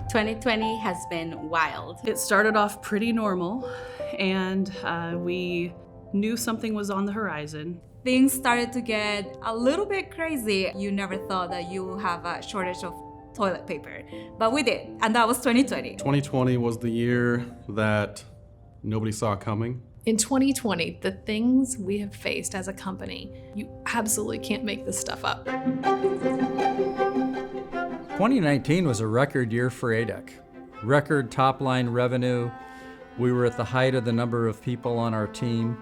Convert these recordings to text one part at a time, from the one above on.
2020 has been wild. It started off pretty normal, and we knew something was on the horizon. Things started to get a little bit crazy. You never thought that you would have a shortage of toilet paper, but we did, and that was 2020. 2020 was the year that nobody saw coming. In 2020, the things we have faced as a company, you absolutely can't make this stuff up. 2019 was a record year for A-dec. Record top-line revenue. We were at the height of the number of people on our team.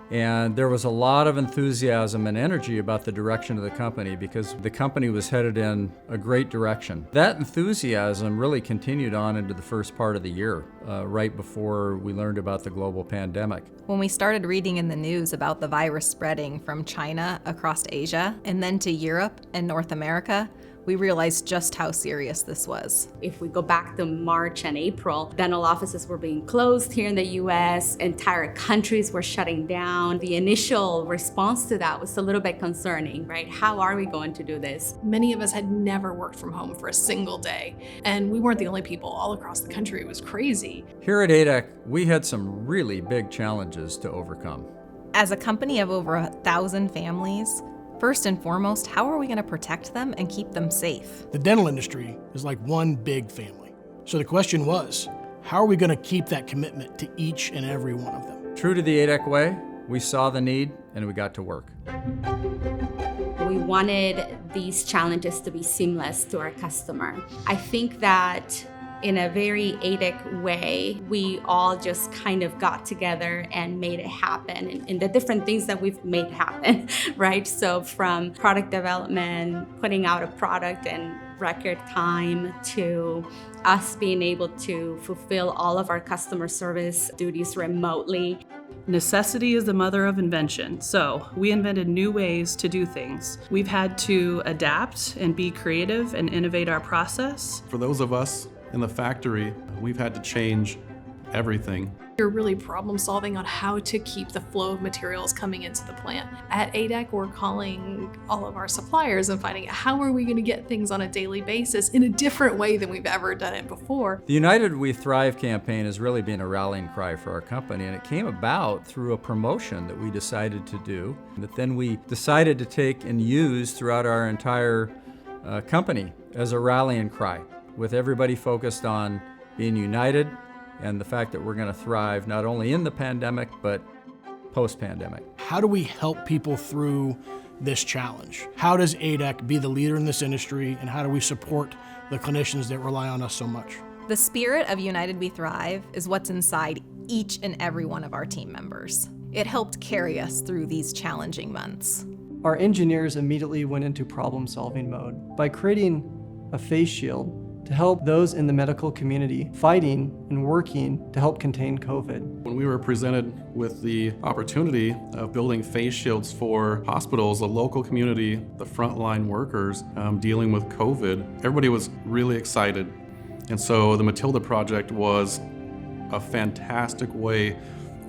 And there was a lot of enthusiasm and energy about the direction of the company because the company was headed in a great direction. That enthusiasm really continued on into the first part of the year, right before we learned about the global pandemic. When we started reading in the news about the virus spreading from China across Asia and then to Europe and North America, we realized just how serious this was. If we go back to March and April, dental offices were being closed here in the US, entire countries were shutting down. The initial response to that was a little bit concerning, right? How are we going to do this? Many of us had never worked from home for a single day, and we weren't the only people all across the country. It was crazy. Here at A-dec, we had some really big challenges to overcome. As a company of over 1,000 families, first and foremost, how are we going to protect them and keep them safe? The dental industry is like one big family. So the question was, how are we going to keep that commitment to each and every one of them? True to the A-dec way, we saw the need and we got to work. We wanted these challenges to be seamless to our customer. I think that in a very A-dec way, we all just kind of got together and made it happen in the different things that we've made happen, right? So from product development, putting out a product in record time, to us being able to fulfill all of our customer service duties remotely. Necessity is the mother of invention, so we invented new ways to do things. We've had to adapt and be creative and innovate our process. For those of us in the factory, we've had to change everything. You're really problem solving on how to keep the flow of materials coming into the plant. At A-dec, we're calling all of our suppliers and finding out how are we going to get things on a daily basis in a different way than we've ever done it before. The United We Thrive campaign has really been a rallying cry for our company, and it came about through a promotion that we decided to do, that then we decided to take and use throughout our entire company as a rallying cry, with everybody focused on being united and the fact that we're going to thrive not only in the pandemic, but post-pandemic. How do we help people through this challenge? How does A-dec be the leader in this industry, and how do we support the clinicians that rely on us so much? The spirit of United We Thrive is what's inside each and every one of our team members. It helped carry us through these challenging months. Our engineers immediately went into problem-solving mode by creating a face shield to help those in the medical community fighting and working to help contain COVID. When we were presented with the opportunity of building face shields for hospitals, the local community, the frontline workers dealing with COVID, everybody was really excited. And so the Matilda project was a fantastic way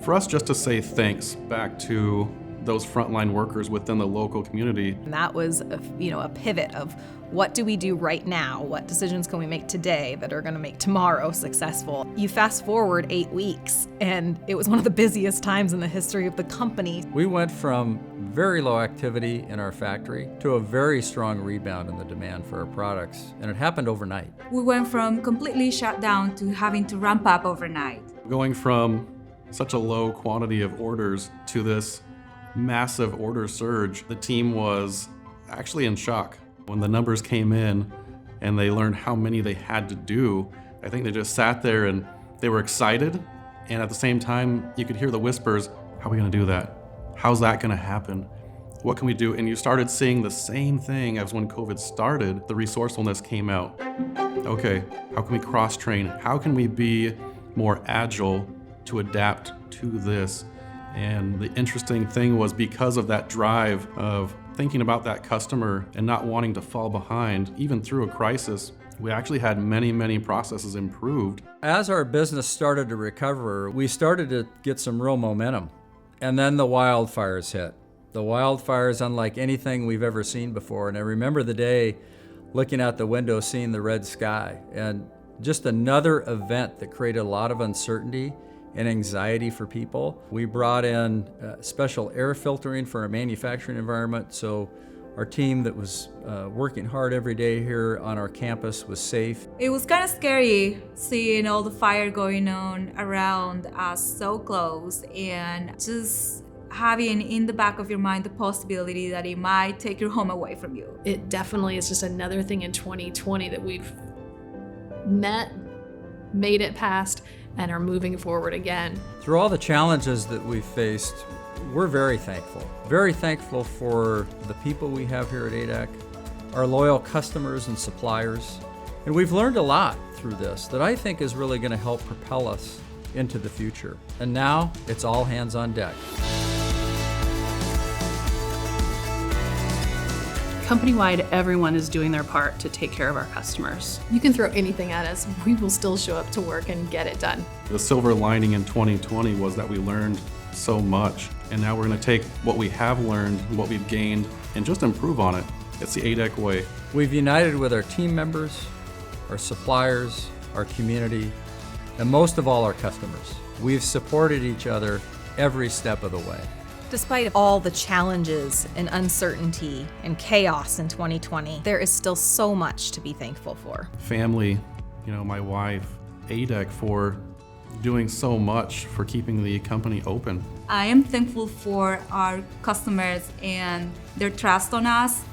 for us just to say thanks back to those frontline workers within the local community. And that was a pivot of what do we do right now? What decisions can we make today that are going to make tomorrow successful? You fast forward 8 weeks, and it was one of the busiest times in the history of the company. We went from very low activity in our factory to a very strong rebound in the demand for our products, and it happened overnight. We went from completely shut down to having to ramp up overnight. Going from such a low quantity of orders to this massive order surge, the team was actually in shock. When the numbers came in and they learned how many they had to do, I think they just sat there and they were excited, and at the same time you could hear the whispers, how are we gonna do that? How's that gonna happen? What can we do? And you started seeing the same thing as when COVID started, the resourcefulness came out. Okay, how can we cross-train? How can we be more agile to adapt to this? And the interesting thing was, because of that drive of thinking about that customer and not wanting to fall behind, even through a crisis, we actually had many processes improved. As our business started to recover, we started to get some real momentum. And then the wildfires hit. The wildfires unlike anything we've ever seen before. And I remember the day looking out the window, seeing the red sky. And Just another event that created a lot of uncertainty and anxiety for people. We brought in special air filtering for our manufacturing environment, so our team that was working hard every day here on our campus was safe. It was kind of scary seeing all the fire going on around us so close, and just having in the back of your mind the possibility that it might take your home away from you. It definitely is just another thing in 2020 that we've met, made it past, and are moving forward again. Through all the challenges that we've faced, we're very thankful. Very thankful for the people we have here at A-dec, our loyal customers and suppliers. And we've learned a lot through this that I think is really going to help propel us into the future. And now it's all hands on deck. Company-wide, everyone is doing their part to take care of our customers. You can throw anything at us, we will still show up to work and get it done. The silver lining in 2020 was that we learned so much, and now we're going to take what we have learned, what we've gained, and just improve on it. It's the A-dec way. We've united with our team members, our suppliers, our community, and most of all, our customers. We've supported each other every step of the way. Despite all the challenges and uncertainty and chaos in 2020, there is still so much to be thankful for. Family, my wife, A-dec for doing so much for keeping the company open. I am thankful for our customers and their trust on us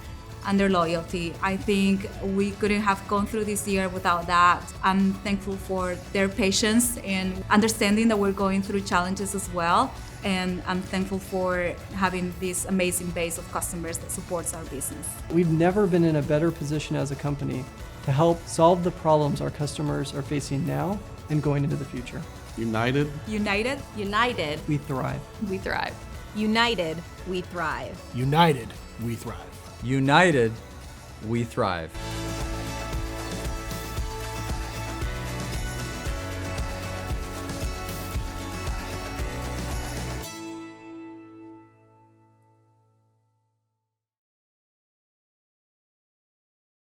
and their loyalty. I think we couldn't have gone through this year without that. I'm thankful for their patience and understanding that we're going through challenges as well. And I'm thankful for having this amazing base of customers that supports our business. We've never been in a better position as a company to help solve the problems our customers are facing now and going into the future. United, United, we thrive. We thrive. United, we thrive. United, we thrive. United, we thrive.